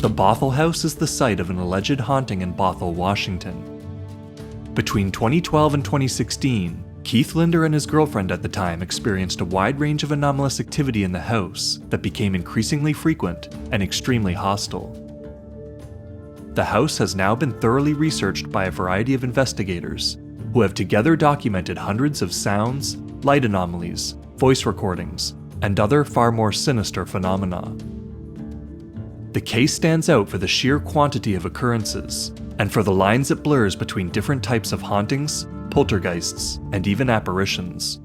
The Bothell House is the site of an alleged haunting in Bothell, Washington. Between 2012 and 2016, Keith Linder and his girlfriend at the time experienced a wide range of anomalous activity in the house that became increasingly frequent and extremely hostile. The house has now been thoroughly researched by a variety of investigators who have together documented hundreds of sounds, light anomalies, voice recordings, and other far more sinister phenomena. The case stands out for the sheer quantity of occurrences, and for the lines it blurs between different types of hauntings, poltergeists, and even apparitions.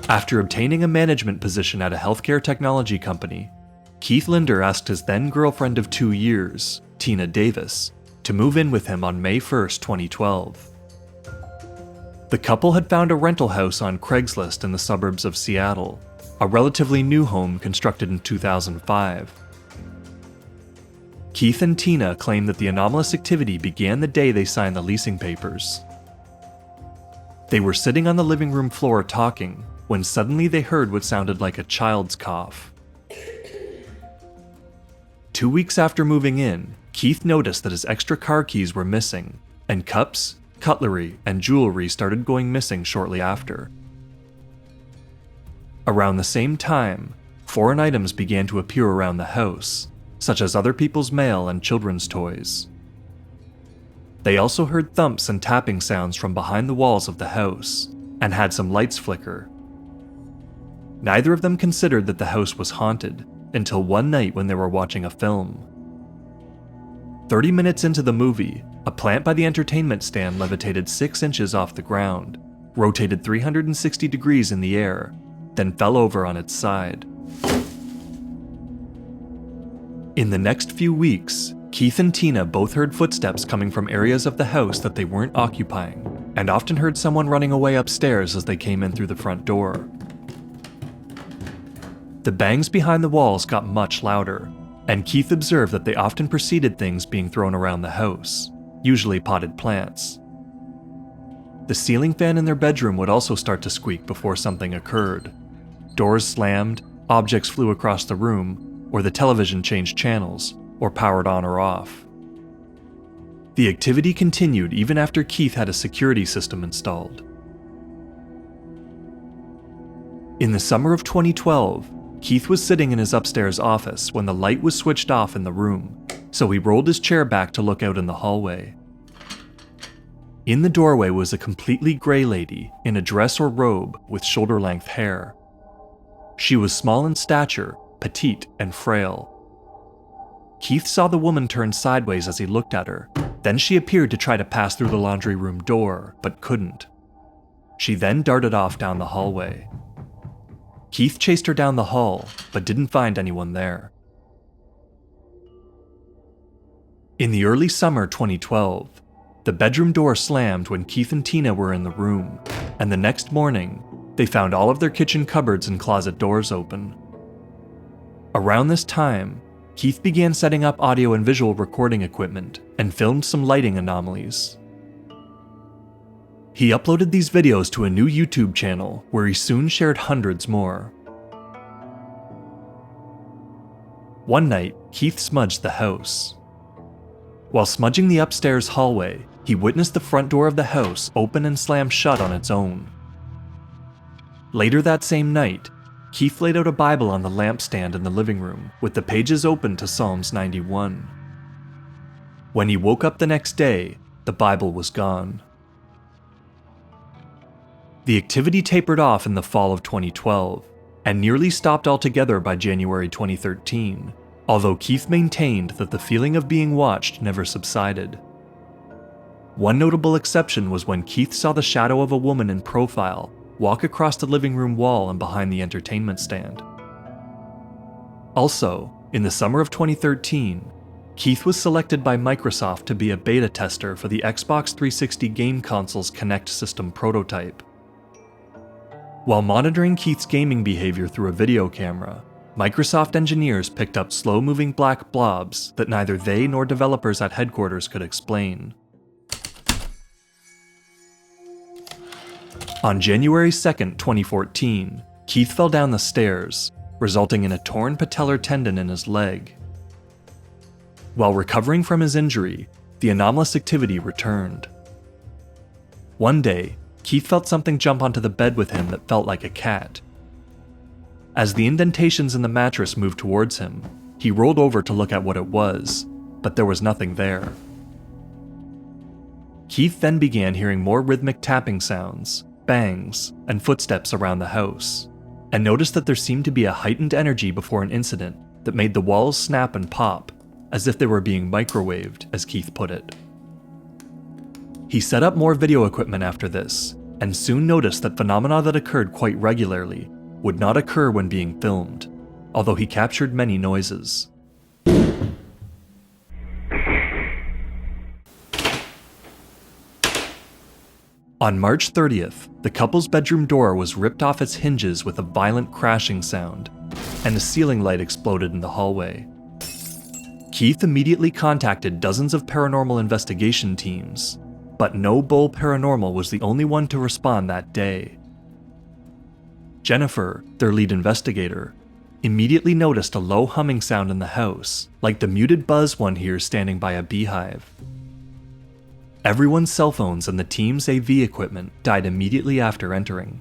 After obtaining a management position at a healthcare technology company, Keith Linder asked his then-girlfriend of 2 years, Tina Davis, to move in with him on May 1, 2012. The couple had found a rental house on Craigslist in the suburbs of Seattle, a relatively new home constructed in 2005. Keith and Tina claim that the anomalous activity began the day they signed the leasing papers. They were sitting on the living room floor talking when suddenly they heard what sounded like a child's cough. 2 weeks after moving in, Keith noticed that his extra car keys were missing, and cups, cutlery, and jewelry started going missing shortly after. Around the same time, foreign items began to appear around the house, such as other people's mail and children's toys. They also heard thumps and tapping sounds from behind the walls of the house, and had some lights flicker. Neither of them considered that the house was haunted until one night when they were watching a film. 30 minutes into the movie, a plant by the entertainment stand levitated 6 inches off the ground, rotated 360 degrees in the air, then fell over on its side. In the next few weeks, Keith and Tina both heard footsteps coming from areas of the house that they weren't occupying, and often heard someone running away upstairs as they came in through the front door. The bangs behind the walls got much louder, and Keith observed that they often preceded things being thrown around the house, usually potted plants. The ceiling fan in their bedroom would also start to squeak before something occurred. Doors slammed, objects flew across the room, or the television changed channels, or powered on or off. The activity continued even after Keith had a security system installed. In the summer of 2012, Keith was sitting in his upstairs office when the light was switched off in the room, so he rolled his chair back to look out in the hallway. In the doorway was a completely gray lady in a dress or robe with shoulder-length hair. She was small in stature, petite, and frail. Keith saw the woman turn sideways as he looked at her. Then she appeared to try to pass through the laundry room door, but couldn't. She then darted off down the hallway. Keith chased her down the hall, but didn't find anyone there. In the early summer 2012, the bedroom door slammed when Keith and Tina were in the room, and the next morning, they found all of their kitchen cupboards and closet doors open. Around this time, Keith began setting up audio and visual recording equipment and filmed some lighting anomalies. He uploaded these videos to a new YouTube channel where he soon shared hundreds more. One night, Keith smudged the house. While smudging the upstairs hallway, he witnessed the front door of the house open and slam shut on its own. Later that same night, Keith laid out a Bible on the lampstand in the living room with the pages open to Psalms 91. When he woke up the next day, the Bible was gone. The activity tapered off in the fall of 2012 and nearly stopped altogether by January 2013, although Keith maintained that the feeling of being watched never subsided. One notable exception was when Keith saw the shadow of a woman in profile walk across the living room wall and behind the entertainment stand. Also, in the summer of 2013, Keith was selected by Microsoft to be a beta tester for the Xbox 360 game console's Kinect system prototype. While monitoring Keith's gaming behavior through a video camera, Microsoft engineers picked up slow-moving black blobs that neither they nor developers at headquarters could explain. On January 2, 2014, Keith fell down the stairs, resulting in a torn patellar tendon in his leg. While recovering from his injury, the anomalous activity returned. One day, Keith felt something jump onto the bed with him that felt like a cat. As the indentations in the mattress moved towards him, he rolled over to look at what it was, but there was nothing there. Keith then began hearing more rhythmic tapping sounds, bangs, and footsteps around the house, and noticed that there seemed to be a heightened energy before an incident that made the walls snap and pop, as if they were being microwaved, as Keith put it. He set up more video equipment after this, and soon noticed that phenomena that occurred quite regularly would not occur when being filmed, although he captured many noises. On March 30th, the couple's bedroom door was ripped off its hinges with a violent crashing sound, and a ceiling light exploded in the hallway. Keith immediately contacted dozens of paranormal investigation teams, but No Bull Paranormal was the only one to respond that day. Jennifer, their lead investigator, immediately noticed a low humming sound in the house, like the muted buzz one hears standing by a beehive. Everyone's cell phones and the team's AV equipment died immediately after entering.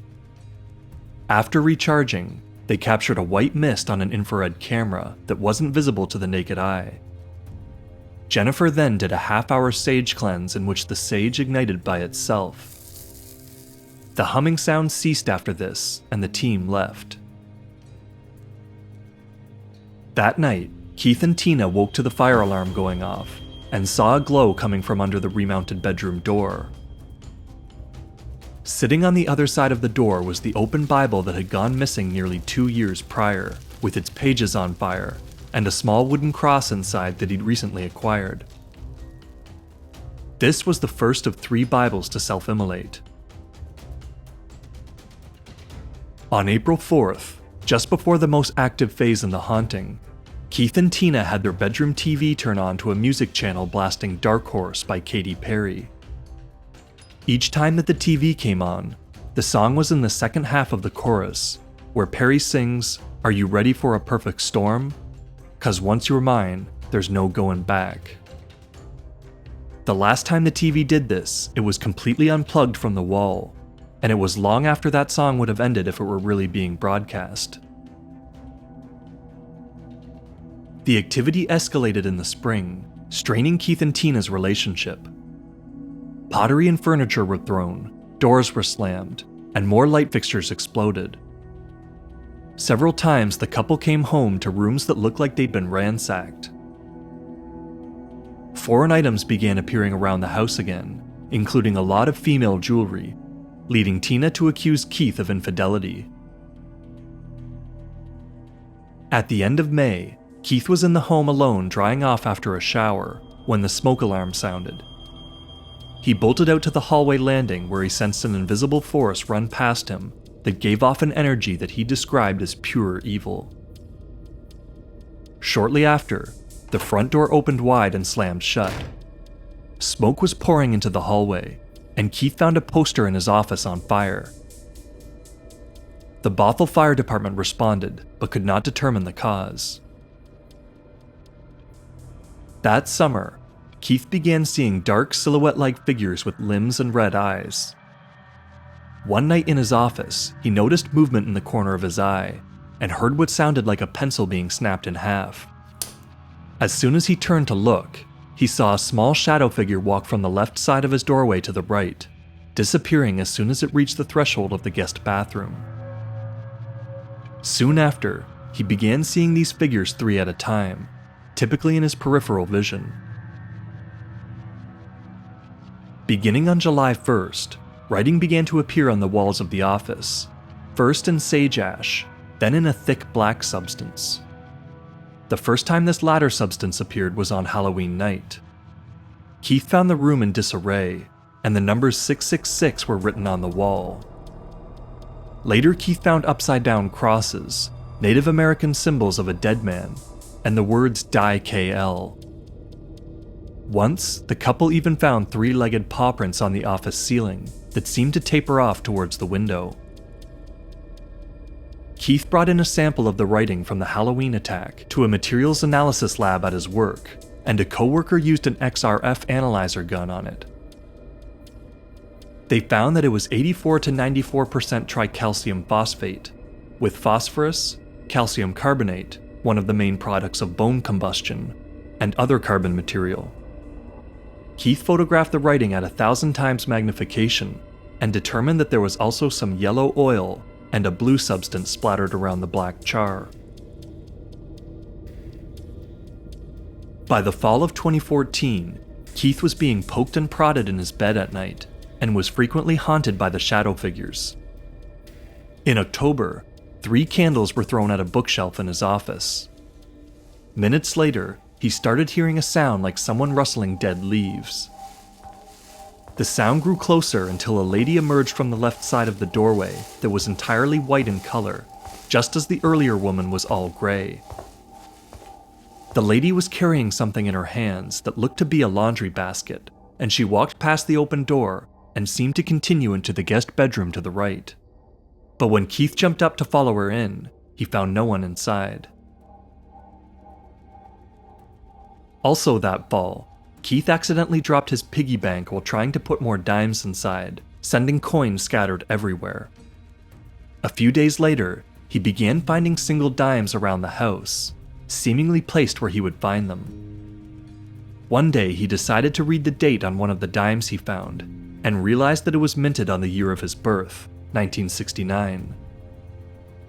After recharging, they captured a white mist on an infrared camera that wasn't visible to the naked eye. Jennifer then did a half-hour sage cleanse in which the sage ignited by itself. The humming sound ceased after this, and the team left. That night, Keith and Tina woke to the fire alarm going off, and saw a glow coming from under the remounted bedroom door. Sitting on the other side of the door was the open Bible that had gone missing nearly 2 years prior, with its pages on fire, and a small wooden cross inside that he'd recently acquired. This was the first of 3 Bibles to self-immolate. On April 4th, just before the most active phase in the haunting, Keith and Tina had their bedroom TV turn on to a music channel blasting Dark Horse by Katy Perry. Each time that the TV came on, the song was in the second half of the chorus, where Perry sings, "Are you ready for a perfect storm? 'Cause once you're mine, there's no going back." The last time the TV did this, it was completely unplugged from the wall, and it was long after that song would have ended if it were really being broadcast. The activity escalated in the spring, straining Keith and Tina's relationship. Pottery and furniture were thrown, doors were slammed, and more light fixtures exploded. Several times the couple came home to rooms that looked like they'd been ransacked. Foreign items began appearing around the house again, including a lot of female jewelry, leading Tina to accuse Keith of infidelity. At the end of May, Keith was in the home alone drying off after a shower when the smoke alarm sounded. He bolted out to the hallway landing where he sensed an invisible force run past him that gave off an energy that he described as pure evil. Shortly after, the front door opened wide and slammed shut. Smoke was pouring into the hallway, and Keith found a poster in his office on fire. The Bothell Fire Department responded, but could not determine the cause. That summer, Keith began seeing dark silhouette-like figures with limbs and red eyes. One night in his office, he noticed movement in the corner of his eye, and heard what sounded like a pencil being snapped in half. As soon as he turned to look, he saw a small shadow figure walk from the left side of his doorway to the right, disappearing as soon as it reached the threshold of the guest bathroom. Soon after, he began seeing these figures 3 at a time, typically in his peripheral vision. Beginning on July 1st, writing began to appear on the walls of the office, first in sage ash, then in a thick black substance. The first time this latter substance appeared was on Halloween night. Keith found the room in disarray, and the numbers 666 were written on the wall. Later, Keith found upside-down crosses, Native American symbols of a dead man, and the words Die KL. Once, the couple even found 3-legged paw prints on the office ceiling that seemed to taper off towards the window. Keith brought in a sample of the writing from the Halloween attack to a materials analysis lab at his work, and a coworker used an XRF analyzer gun on it. They found that it was 84 to 94% tricalcium phosphate, with phosphorus, calcium carbonate, one of the main products of bone combustion, and other carbon material. Keith photographed the writing at 1,000 times magnification and determined that there was also some yellow oil and a blue substance splattered around the black char. By the fall of 2014, Keith was being poked and prodded in his bed at night and was frequently haunted by the shadow figures. In October, 3 candles were thrown at a bookshelf in his office. Minutes later, he started hearing a sound like someone rustling dead leaves. The sound grew closer until a lady emerged from the left side of the doorway that was entirely white in color, just as the earlier woman was all gray. The lady was carrying something in her hands that looked to be a laundry basket, and she walked past the open door and seemed to continue into the guest bedroom to the right. But when Keith jumped up to follow her in, he found no one inside. Also that fall, Keith accidentally dropped his piggy bank while trying to put more dimes inside, sending coins scattered everywhere. A few days later, he began finding single dimes around the house, seemingly placed where he would find them. One day he decided to read the date on one of the dimes he found, and realized that it was minted on the year of his birth, 1969.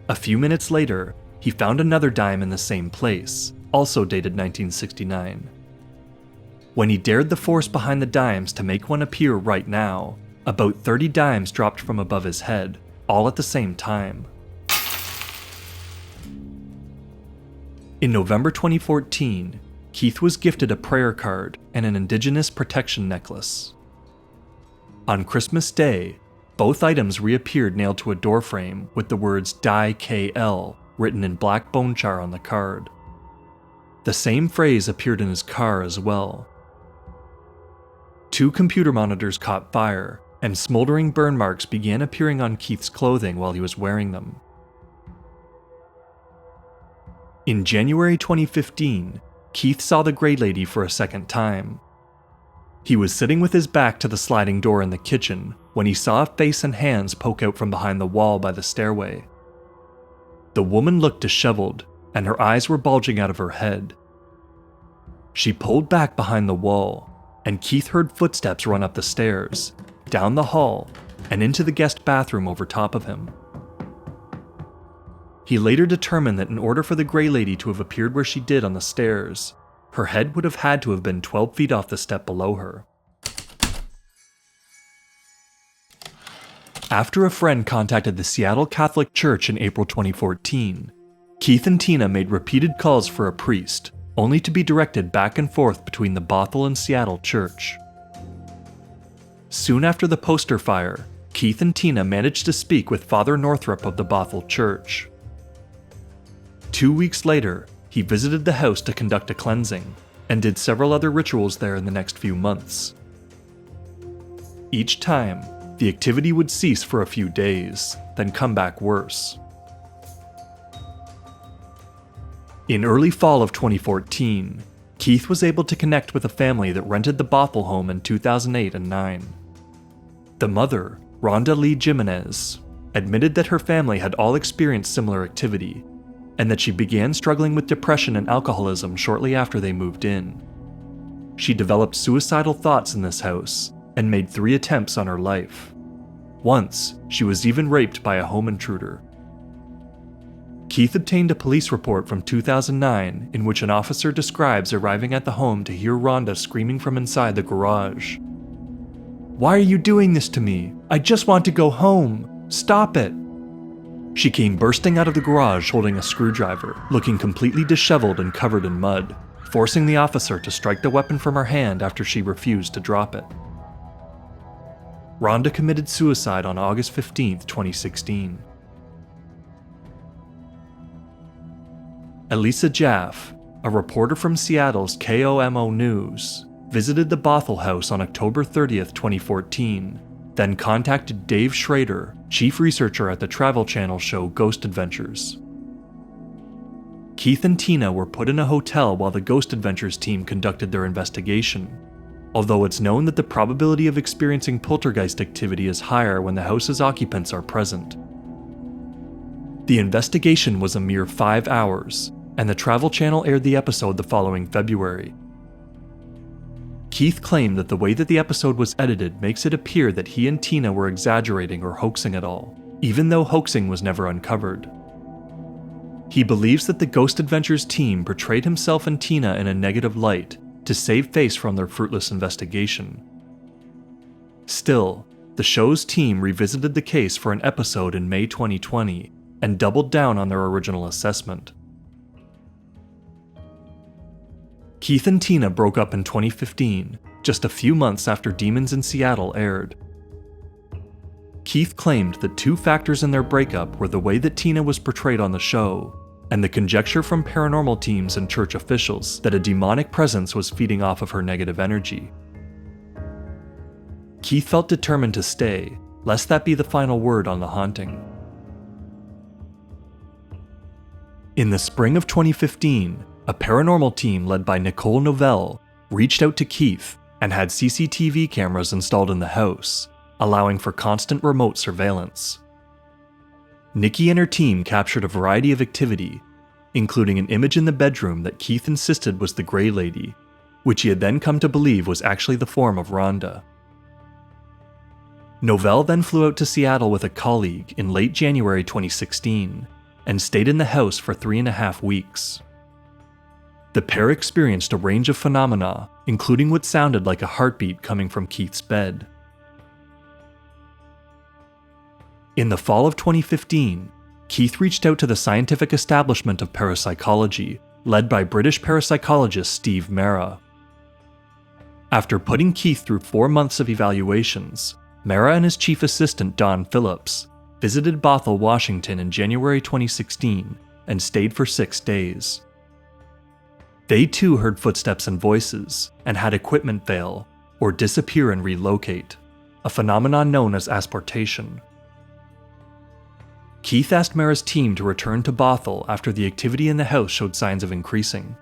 A few minutes later, he found another dime in the same place, also dated 1969. When he dared the force behind the dimes to make one appear right now, about 30 dimes dropped from above his head, all at the same time. In November 2014, Keith was gifted a prayer card and an Indigenous protection necklace. On Christmas Day, both items reappeared nailed to a doorframe with the words Die KL written in black bone char on the card. The same phrase appeared in his car as well. 2 computer monitors caught fire, and smoldering burn marks began appearing on Keith's clothing while he was wearing them. In January 2015, Keith saw the Grey Lady for a second time. He was sitting with his back to the sliding door in the kitchen when he saw a face and hands poke out from behind the wall by the stairway. The woman looked disheveled, and her eyes were bulging out of her head. She pulled back behind the wall, and Keith heard footsteps run up the stairs, down the hall, and into the guest bathroom over top of him. He later determined that in order for the Grey Lady to have appeared where she did on the stairs, her head would have had to have been 12 feet off the step below her. After a friend contacted the Seattle Catholic Church in April 2014, Keith and Tina made repeated calls for a priest, only to be directed back and forth between the Bothell and Seattle church. Soon after the poster fire, Keith and Tina managed to speak with Father Northrup of the Bothell church. 2 weeks later, he visited the house to conduct a cleansing, and did several other rituals there in the next few months. Each time, the activity would cease for a few days, then come back worse. In early fall of 2014, Keith was able to connect with a family that rented the Bothell home in 2008 and 9. The mother, Rhonda Lee Jimenez, admitted that her family had all experienced similar activity, and that she began struggling with depression and alcoholism shortly after they moved in. She developed suicidal thoughts in this house, and made 3 attempts on her life. Once, she was even raped by a home intruder. Keith obtained a police report from 2009 in which an officer describes arriving at the home to hear Rhonda screaming from inside the garage. "Why are you doing this to me? I just want to go home. Stop it." She came bursting out of the garage holding a screwdriver, looking completely disheveled and covered in mud, forcing the officer to strike the weapon from her hand after she refused to drop it. Rhonda committed suicide on August 15, 2016. Elisa Jaffe, a reporter from Seattle's KOMO News, visited the Bothell House on October 30, 2014, then contacted Dave Schrader, chief researcher at the Travel Channel show Ghost Adventures. Keith and Tina were put in a hotel while the Ghost Adventures team conducted their investigation, although it's known that the probability of experiencing poltergeist activity is higher when the house's occupants are present. The investigation was a mere 5 hours, and the Travel Channel aired the episode the following February. Keith claimed that the way that the episode was edited makes it appear that he and Tina were exaggerating or hoaxing it all, even though hoaxing was never uncovered. He believes that the Ghost Adventures team portrayed himself and Tina in a negative light to save face from their fruitless investigation. Still, the show's team revisited the case for an episode in May 2020 and doubled down on their original assessment. Keith and Tina broke up in 2015, just a few months after Demons in Seattle aired. Keith claimed that 2 factors in their breakup were the way that Tina was portrayed on the show, and the conjecture from paranormal teams and church officials that a demonic presence was feeding off of her negative energy. Keith felt determined to stay, lest that be the final word on the haunting. In the spring of 2015, a paranormal team led by Nicole Novell reached out to Keith and had CCTV cameras installed in the house, allowing for constant remote surveillance. Nikki and her team captured a variety of activity, including an image in the bedroom that Keith insisted was the Grey Lady, which he had then come to believe was actually the form of Rhonda. Novell then flew out to Seattle with a colleague in late January 2016 and stayed in the house for 3.5 weeks. The pair experienced a range of phenomena, including what sounded like a heartbeat coming from Keith's bed. In the fall of 2015, Keith reached out to the scientific establishment of parapsychology, led by British parapsychologist Steve Mara. After putting Keith through 4 months of evaluations, Mara and his chief assistant Don Phillips visited Bothell, Washington in January 2016 and stayed for 6 days. They too heard footsteps and voices, and had equipment fail, or disappear and relocate, a phenomenon known as asportation. Keith asked Mara's team to return to Bothell after the activity in the house showed signs of increasing.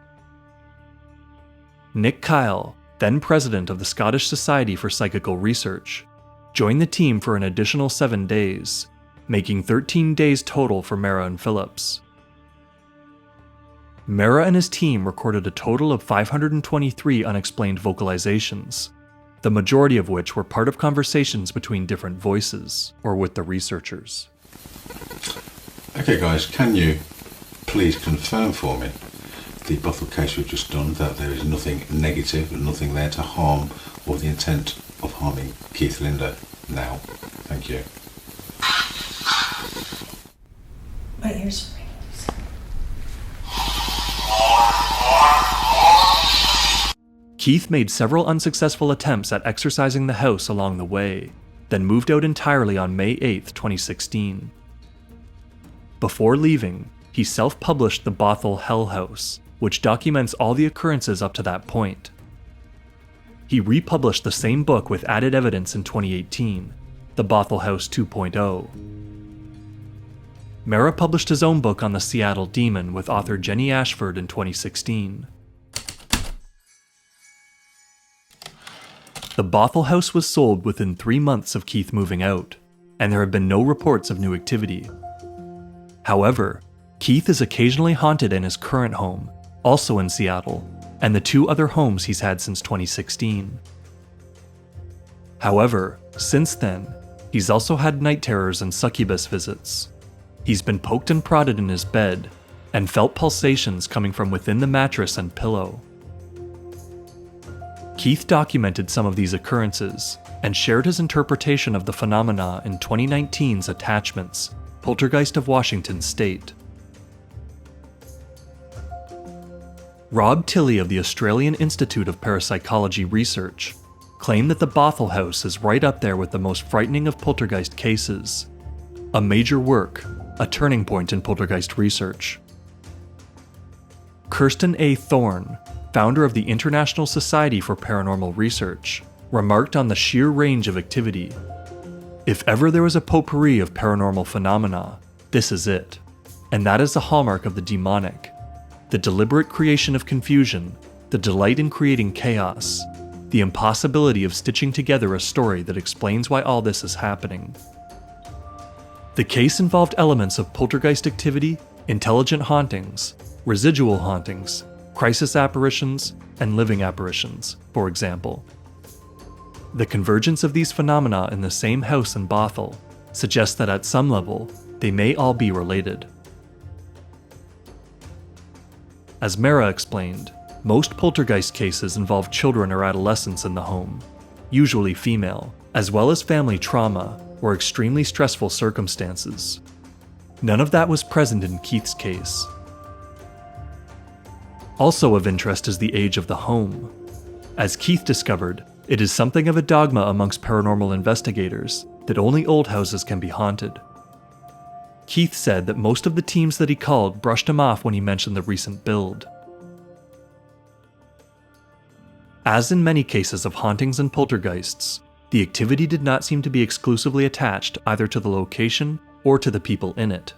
Nick Kyle, then president of the Scottish Society for Psychical Research, joined the team for an additional 7 days, making 13 days total for Mara and Phillips. Mara and his team recorded a total of 523 unexplained vocalizations, the majority of which were part of conversations between different voices, or with the researchers. Okay guys, can you please confirm for me the Bothell case we've just done, that there is nothing negative and nothing there to harm or the intent of harming Keith Linder now? Thank you. My ears are ringing. Keith made several unsuccessful attempts at exorcising the house along the way, then moved out entirely on May 8, 2016. Before leaving, he self-published the Bothell House, which documents all the occurrences up to that point. He republished the same book with added evidence in 2018, the Bothell House 2.0. Mara published his own book on the Seattle Demon with author Jenny Ashford in 2016. The Bothell House was sold within 3 months of Keith moving out, and there have been no reports of new activity. However, Keith is occasionally haunted in his current home, also in Seattle, and the 2 other homes he's had since 2016. However, since then, he's also had night terrors and succubus visits. He's been poked and prodded in his bed, and felt pulsations coming from within the mattress and pillow. Keith documented some of these occurrences, and shared his interpretation of the phenomena in 2019's Attachments, Poltergeist of Washington State. Rob Tilley of the Australian Institute of Parapsychology Research claimed that the Bothell House is right up there with the most frightening of poltergeist cases, a major work, a turning point in poltergeist research. Kirsten A. Thorne, founder of the International Society for Paranormal Research, remarked on the sheer range of activity. If ever there was a potpourri of paranormal phenomena, this is it. And that is the hallmark of the demonic. The deliberate creation of confusion, the delight in creating chaos, the impossibility of stitching together a story that explains why all this is happening. The case involved elements of poltergeist activity, intelligent hauntings, residual hauntings, crisis apparitions, and living apparitions, for example. The convergence of these phenomena in the same house in Bothell suggests that at some level, they may all be related. As Mara explained, most poltergeist cases involve children or adolescents in the home, usually female, as well as family trauma or extremely stressful circumstances. None of that was present in Keith's case. Also of interest is the age of the home. As Keith discovered, it is something of a dogma amongst paranormal investigators that only old houses can be haunted. Keith said that most of the teams that he called brushed him off when he mentioned the recent build. As in many cases of hauntings and poltergeists, the activity did not seem to be exclusively attached either to the location or to the people in it.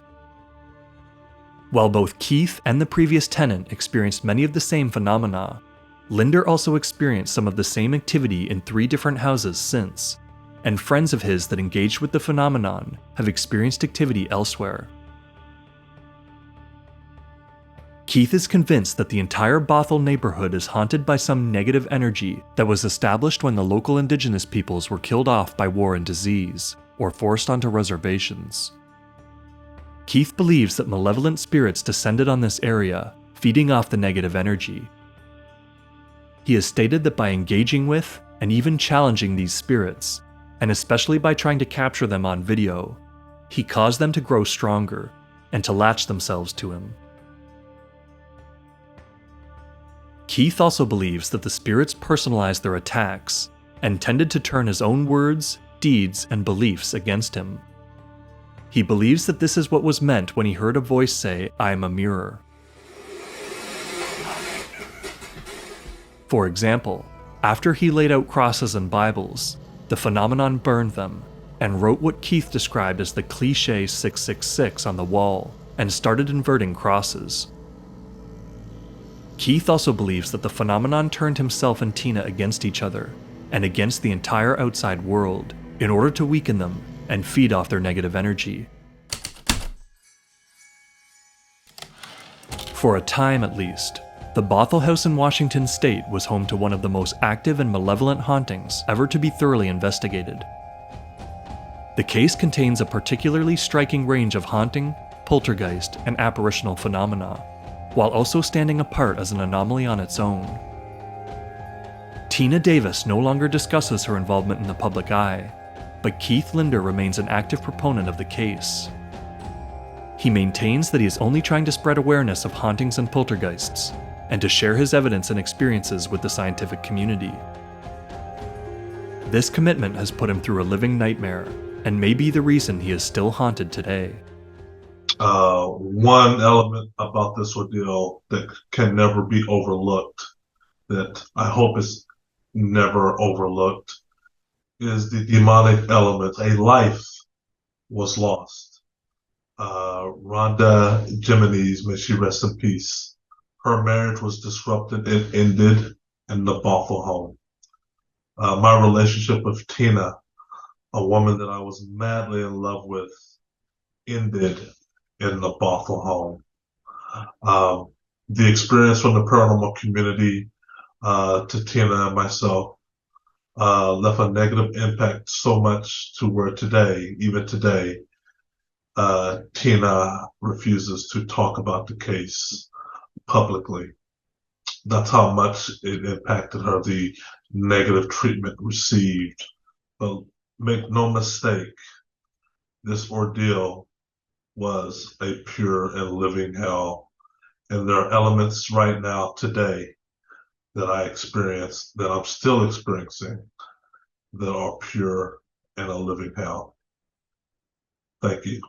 While both Keith and the previous tenant experienced many of the same phenomena, Linder also experienced some of the same activity in 3 different houses since, and friends of his that engaged with the phenomenon have experienced activity elsewhere. Keith is convinced that the entire Bothell neighborhood is haunted by some negative energy that was established when the local indigenous peoples were killed off by war and disease, or forced onto reservations. Keith believes that malevolent spirits descended on this area, feeding off the negative energy. He has stated that by engaging with, and even challenging these spirits, and especially by trying to capture them on video, he caused them to grow stronger, and to latch themselves to him. Keith also believes that the spirits personalized their attacks, and tended to turn his own words, deeds, and beliefs against him. He believes that this is what was meant when he heard a voice say, "I am a mirror." For example, after he laid out crosses and Bibles, the phenomenon burned them, and wrote what Keith described as the cliché 666 on the wall, and started inverting crosses. Keith also believes that the phenomenon turned himself and Tina against each other, and against the entire outside world, in order to weaken them and feed off their negative energy. For a time at least, the Bothell House in Washington State was home to one of the most active and malevolent hauntings ever to be thoroughly investigated. The case contains a particularly striking range of haunting, poltergeist, and apparitional phenomena, while also standing apart as an anomaly on its own. Tina Davis no longer discusses her involvement in the public eye, but Keith Linder remains an active proponent of the case. He maintains that he is only trying to spread awareness of hauntings and poltergeists, and to share his evidence and experiences with the scientific community. This commitment has put him through a living nightmare, and may be the reason he is still haunted today. One element about this ordeal that can never be overlooked, that I hope is never overlooked, is the demonic element. A life was lost. Rhonda Jimenez, may she rest in peace. Her marriage was disrupted and ended in the Bothell home. My relationship with Tina, a woman that I was madly in love with, ended in the Bothell home. The experience from the paranormal community to Tina and myself left a negative impact so much to where today, even today, Tina refuses to talk about the case publicly. That's how much it impacted her, the negative treatment received. But make no mistake, this ordeal was a pure and living hell. And there are elements right now today that I experienced, that I'm still experiencing, that are pure and a living hell. Thank you.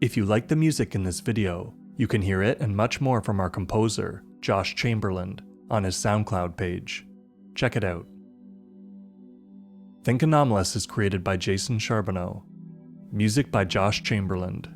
If you like the music in this video, you can hear it and much more from our composer, Josh Chamberland, on his SoundCloud page. Check it out. Think Anomalous is created by Jason Charbonneau. Music by Josh Chamberland.